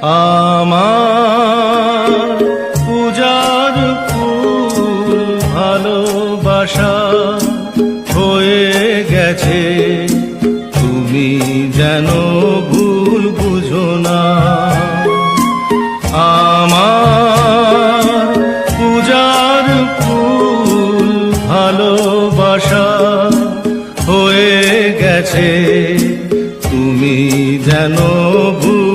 আমার পূজার ফুল ভালোবাসা হয়ে গেছে, তুমি যেন ভুল বুঝো না। আমার পূজার ফুল ভালোবাসা হয়ে গেছে, তুমি যেন ভুল